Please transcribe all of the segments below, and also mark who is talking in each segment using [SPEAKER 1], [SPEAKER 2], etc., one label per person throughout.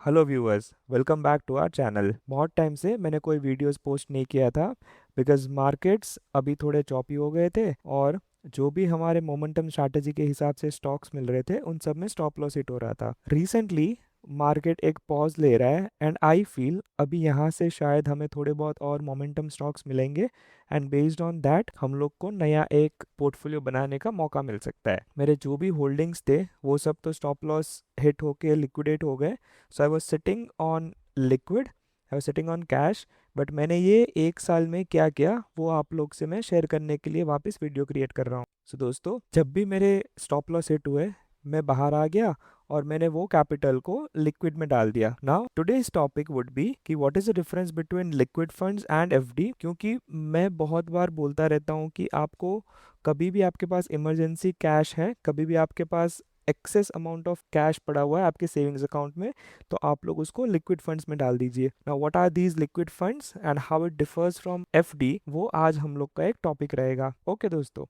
[SPEAKER 1] Hello viewers, welcome back to our channel. बहुत time से मैंने कोई वीडियोस पोस्ट नहीं किया था बिकॉज मार्केट्स अभी थोड़े चॉपी हो गए थे और जो भी हमारे मोमेंटम स्ट्रैटेजी के हिसाब से स्टॉक्स मिल रहे थे उन सब में स्टॉप लॉस हिट हो रहा था। रिसेंटली मार्केट एक पॉज ले रहा है एंड आई फील अभी यहाँ से शायद हमें थोड़े बहुत और मोमेंटम स्टॉक्स मिलेंगे एंड बेस्ड ऑन दैट हम लोग को नया एक पोर्टफोलियो बनाने का मौका मिल सकता है। मेरे जो भी होल्डिंग्स थे वो सब तो स्टॉप लॉस हिट होके लिक्विडेट हो गए। So I was sitting on liquid, I was sitting on cash. But मैंने ये एक साल में क्या किया वो आप लोग से मैं शेयर करने के लिए वापस वीडियो क्रिएट कर रहा हूँ। सो दोस्तों, जब भी मेरे स्टॉप लॉस हिट हुए मैं बाहर आ गया और मैंने वो कैपिटल को लिक्विड में डाल दिया। Now today's topic would be कि what is the difference between liquid funds and FD. क्योंकि मैं बहुत बार बोलता रहता हूँ कि आपको कभी भी आपके पास इमरजेंसी कैश है, कभी भी आपके पास एक्सेस अमाउंट ऑफ कैश पड़ा हुआ है आपके सेविंग्स अकाउंट में, तो आप लोग उसको लिक्विड फंड्स में डाल दीजिए। Now what are these liquid funds and how it differs from FD, वो आज हम लोग का एक टॉपिक रहेगा। ओके दोस्तों,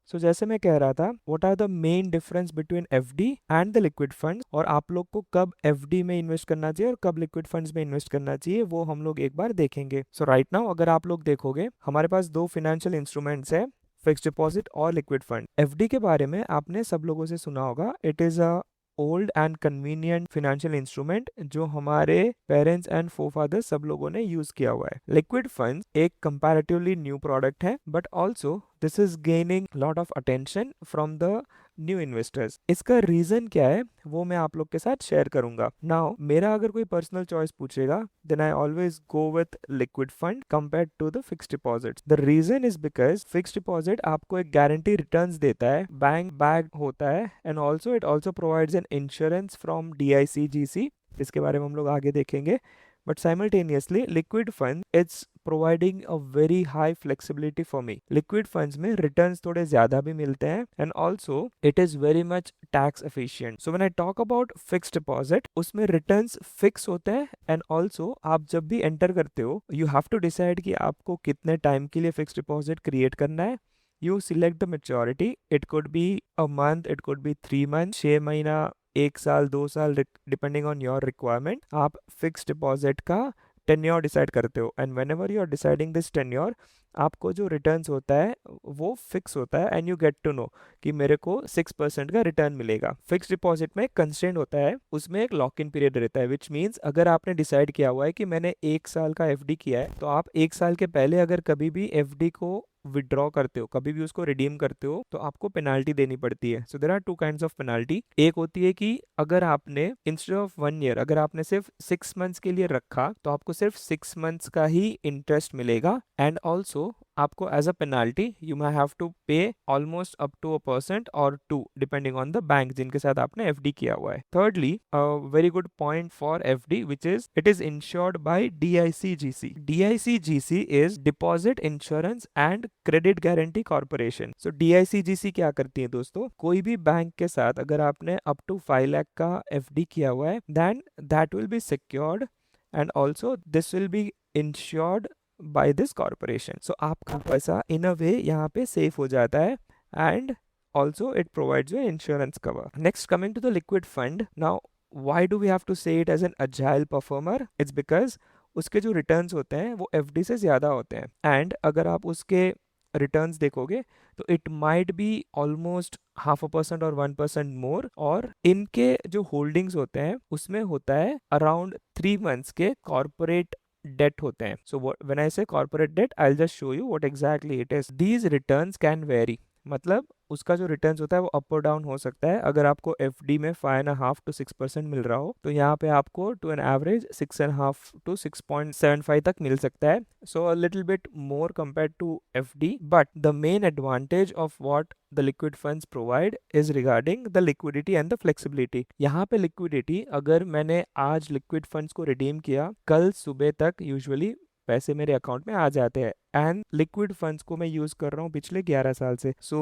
[SPEAKER 1] सो जैसे मैं कह रहा था, what are the main difference between FD and the liquid funds, और आप लोग को कब एफडी में इन्वेस्ट करना चाहिए और कब लिक्विड फंड्स में इन्वेस्ट करना चाहिए वो हम लोग एक बार देखेंगे। सो राइट नाउ अगर आप लोग देखोगे हमारे पास दो फाइनेंशियल इंस्ट्रूमेंट्स है, फिक्स्ड डिपॉजिट और लिक्विड फंड। एफडी के बारे में आपने सब लोगों से सुना होगा, it is a old and convenient financial instrument जो हमारे पेरेंट्स एंड फोरफादर्स सब लोगों ने यूज किया हुआ है। लिक्विड फंड एक कंपैरेटिवली न्यू प्रोडक्ट है but also this is gaining lot of attention from the new investors. इसका रीजन क्या है वो मैं आप लोग के साथ शेयर करूंगा। नाउ मेरा अगर कोई पर्सनल चॉइस पूछेगा then I always go with liquid fund compare to the fixed deposit. The reason is because fixed deposit आपको एक गारंटी रिटर्न्स देता है, बैंक बैक होता है and also it also provides an insurance from DICGC। इसके बारे में हम लोग आगे देखेंगे। But simultaneously, liquid fund it's providing a very high flexibility for me. Liquid funds में returns थोड़े ज़्यादा भी मिलते हैं and also it is very much tax efficient. So when I talk about fixed deposit, उसमें returns fix होते हैं and also आप जब भी enter करते हो you have to decide कि आपको कितने time के लिए fixed deposit create करना है। You select the maturity. It could be a month, it could be 3 months, 6 महीना, 1 साल, 2 साल, डिपेंडिंग ऑन योर रिक्वायरमेंट। आप फिक्स डिपॉजिट का टेन्योर डिसाइड करते हो and whenever you are deciding this tenure आपको जो रिटर्न्स होता है वो फिक्स होता है and you get to know कि मेरे को 6% का रिटर्न मिलेगा। फिक्स डिपॉजिट में कंस्ट्रेंट होता है, उसमें एक लॉक इन पीरियड रहता है विच मीन्स अगर आपने डिसाइड किया हुआ है कि मैंने 1 साल का एफडी किया है तो आप 1 साल के पहले अगर कभी भी एफडी को विड्रॉ करते हो, कभी भी उसको रिडीम करते हो तो आपको पेनाल्टी देनी पड़ती है। So there are two kinds of penalty. एक होती है कि अगर आपने इंस्टेड ऑफ 1 ईयर अगर आपने सिर्फ 6 मंथ्स के लिए रखा तो आपको सिर्फ 6 मंथ्स का ही इंटरेस्ट मिलेगा एंड ऑल्सो आपको as a penalty you may have to pay almost up to 1% और 2 डिपेंडिंग ऑन द बैंक जिनके साथ आपने एफडी किया हुआ है। Thirdly, very good point for FD which is it is insured by DICGC। DICGC is deposit insurance and credit guarantee corporation. So DICGC क्या करती है दोस्तों, कोई भी बैंक के साथ अगर आपने अप टू 5 लाख का एफडी किया हुआ है then that will be secured and also this will be insured by this corporation. So आपका पैसा इन अ वे यहाँ पे सेफ हो जाता है and also it provides you insurance cover. Next, coming to the liquid fund. Now why do we have to say it as an agile performer? It's because उसके जो returns होते हैं वो एफडी से ज़्यादा होते हैं एंड अगर आप उसके रिटर्न्स देखोगे तो इट माइट बी ऑलमोस्ट 0.5% और 1% मोर, और इनके जो होल्डिंग्स होते हैं उसमें होता है अराउंड 3 मंथ्स के कॉर्पोरेट डेट होते हैं। So when I say corporate debt I will just show you what exactly it is. These returns can vary, मतलब उसका जो रिटर्न्स होता है वो अप और डाउन हो सकता है। अगर आपको एफडी में 5.5 to 6% मिल रहा हो तो यहाँ पे आपको टू एन एवरेज 6.5 to 6.75 तक मिल सकता है। So a little bit more compare to FD, but the main advantage of what the liquid funds provide is regarding the liquidity and the flexibility। यहाँ पे liquidity, अगर मैंने आज liquid funds को redeem किया कल सुबह तक यूजुअली पैसे मेरे अकाउंट में आ जाते हैं एंड लिक्विड फंड्स को मैं यूज कर रहा हूँ पिछले 11 साल से। सो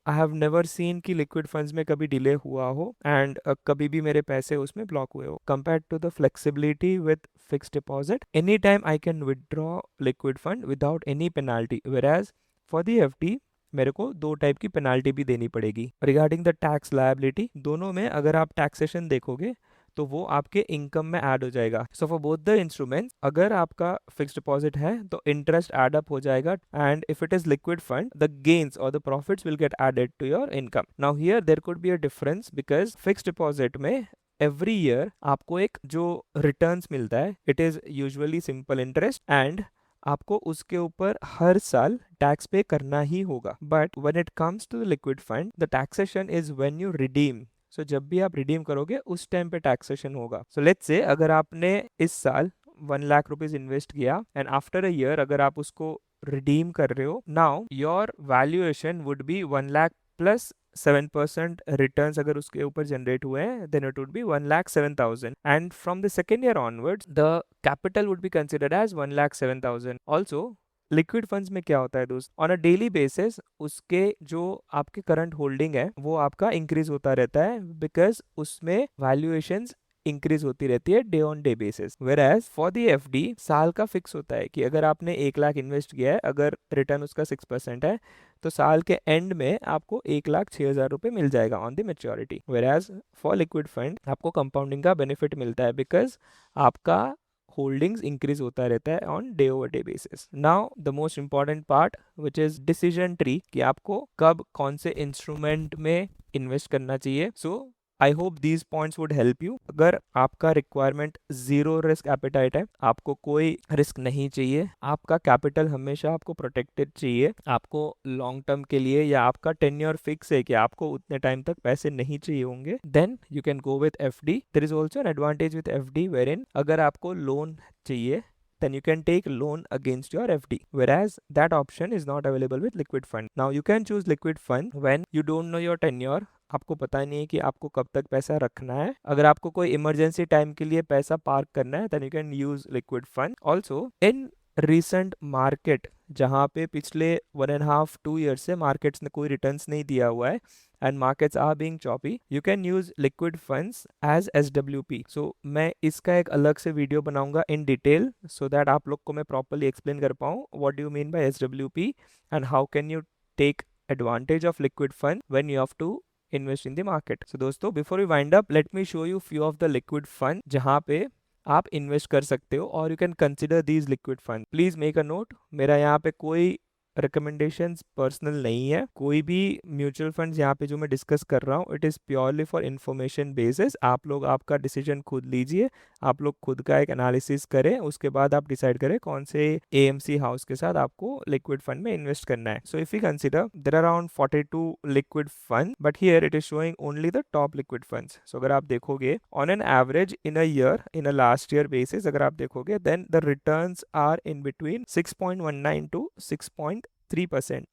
[SPEAKER 1] आई हैव नेवर सीन कि लिक्विड फंड्स में कभी डिले हुआ हो एंड कभी भी मेरे पैसे उसमें ब्लॉक हुए हो। Compare to the flexibility with fixed deposit, any time I can withdraw liquid fund without any penalty, whereas for the FD मेरे को 2 टाइप की पेनाल्टी भी देनी पड़ेगी। रिगार्डिंग द टैक्स लायबिलिटी, दोनों में अगर आप टैक्सेशन देखोगे तो वो आपके इनकम में ऐड हो जाएगा। So for both the instrument, अगर आपका फिक्स डिपॉजिट है तो इंटरेस्ट एड अप हो जाएगा, and if it is liquid fund the gains और the profits will get added to your income. Now here there could be a difference because fix deposit में every year आपको एक जो returns मिलता है it is usually simple interest, and आपको उसके ऊपर हर साल टैक्स पे करना ही होगा। But when it comes to the liquid fund the taxation is when you redeem. So जब भी आप रिडीम करोगे उस टाइम पे टैक्सेशन होगा। सो लेट्स से अगर आपने इस साल 1 लाख रुपीज इन्वेस्ट किया एंड आफ्टर अ ईयर अगर आप उसको रिडीम कर रहे हो, now your valuation would be 1 lakh plus 7% returns अगर उसके ऊपर जनरेट हुए हैं, then it would be 1,07,000, and from the second year onwards the capital would be considered as 1,07,000। Also liquid funds में क्या होता है दोस्त, ऑन अ डेली बेसिस उसके जो आपके करंट होल्डिंग है वो आपका इंक्रीज होता रहता है, बिकॉज उसमें वैल्यूएशंस इंक्रीज होती रहती है day on day basis. Whereas for the FD साल का फिक्स होता है कि अगर आपने 1 लाख इन्वेस्ट किया है, अगर रिटर्न उसका 6% है, तो साल के एंड में आपको 1,06,000 रुपये मिल जाएगा on the maturity. Whereas for liquid fund आपको कंपाउंडिंग का बेनिफिट मिलता है बिकॉज आपका होल्डिंग्स इंक्रीज होता रहता है on day over day basis. Now the most important part which is decision tree, कि आपको कब कौन से इंस्ट्रूमेंट में इन्वेस्ट करना चाहिए। So I hope these points would help you. अगर आपका रिक्वायरमेंट जीरो रिस्क एपेटाइट है, आपको कोई रिस्क नहीं चाहिए, आपका कैपिटल हमेशा आपको प्रोटेक्टेड चाहिए, आपको लॉन्ग टर्म के लिए या आपका टेन्योर फिक्स है कि आपको उतने टाइम तक पैसे नहीं चाहिए होंगे, then you can go with FD. There is also an advantage with FD wherein अगर आपको लोन चाहिए then you can take loan against your FD, whereas that option is not available with liquid fund. Now you can choose liquid fund when you don't know your tenure, आपको पता नहीं है कि आपको कब तक पैसा रखना है। अगर आपको कोई इमरजेंसी टाइम के लिए पैसा पार्क करना है, then you can use liquid fund. Also in recent market जहाँ पे पिछले 1.5-2 years से मार्केट्स ने कोई रिटर्न्स नहीं दिया हुआ है and markets are being choppy, you can use liquid funds as SWP. So मैं इसका एक अलग से वीडियो बनाऊंगा in detail so that आप लोग को मैं properly explain कर पाऊँ what do you mean by SWP and how can you take advantage of liquid fund when you have to invest in the market. So दोस्तों before we wind up, let me show you few of the liquid fund जहाँ पे आप invest कर सकते हो और you can consider these liquid fund. Please make a note, मेरा यहाँ पे कोई रिकमेंडेशंस पर्सनल नहीं है, कोई भी म्यूचुअल फंड्स यहाँ पे जो मैं डिस्कस कर रहा हूँ it is purely for information basis. आप लोग आपका डिसीजन खुद लीजिए, आप लोग खुद का एक एनालिसिस करें, उसके बाद आप डिसाइड करें कौन से AMC हाउस के साथ आपको लिक्विड फंड में इन्वेस्ट करना है। So if you consider there are around 42 liquid fund, but here it is showing only the top liquid funds. So अगर आप देखोगे on an average in a year, in a last year basis अगर आप देखोगे, then the returns are in between 6.19 to 6.3%।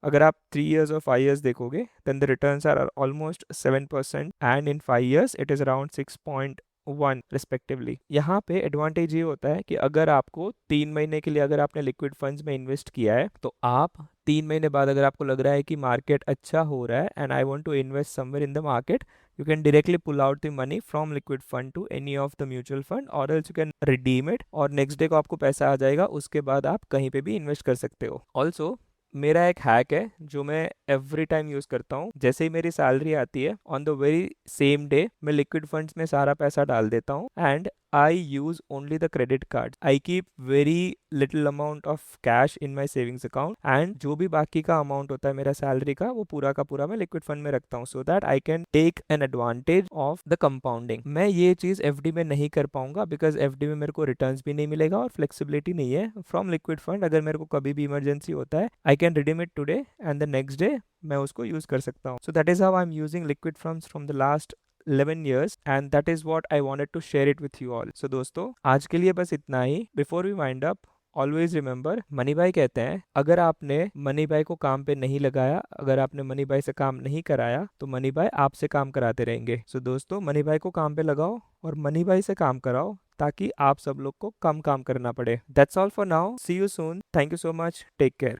[SPEAKER 1] अगर आप 3 years और 5 years देखोगे, then the returns are almost 7%, and in 5 years it is around 6.1 respectively। यहाँ पे advantage ये होता है कि अगर आपको 3 महीने के लिए अगर आपने लिक्विड फंड्स में इन्वेस्ट किया है, तो आप 3 महीने बाद अगर आपको लग रहा है कि मार्केट अच्छा हो रहा है and I want to invest somewhere in the market, you can directly pull out the money from liquid fund to any of the mutual fund, or else you can redeem it और next day को आपको पैसा आ जाएगा, उसके बाद आप कहीं पे भी इन्वेस्ट कर सकते हो। ऑल्सो मेरा एक हैक है जो मैं एवरी टाइम यूज करता हूँ, जैसे ही मेरी सैलरी आती है on the very same day मैं लिक्विड फंड्स में सारा पैसा डाल देता हूँ and I use only the credit card. I keep very little amount of cash in my savings account, and जो भी बाकी का अमाउंट होता है मेरा सैलरी का वो पूरा का पूरा मैं लिक्विड फंड में रखता हूँ, so that I can take an advantage of the compounding. मैं ये चीज़ FD में नहीं कर पाऊंगा because FD में मेरे को रिटर्न्स भी नहीं मिलेगा और फ्लेक्सिबिलिटी नहीं है। फ्रॉम लिक्विड फंड अगर मेरे को कभी भी इमरजेंसी होता है, I can redeem it today and the next day मैं उसको यूज कर सकता हूँ। So that is how I'm using liquid funds from the last 11 years and that is what I wanted to share it with you all. So दोस्तों आज के लिए बस इतना ही। Before we wind up, always remember, money भाई कहते हैं अगर आपने मनी भाई को काम पे नहीं लगाया, अगर आपने मनी भाई से काम नहीं कराया, तो मनी भाई आपसे काम कराते रहेंगे। सो दोस्तों मनी भाई को काम पे लगाओ और मनी भाई से काम कराओ ताकि आप सब लोग को कम काम करना पड़े। That's all for now, see you soon, thank you so much, take care.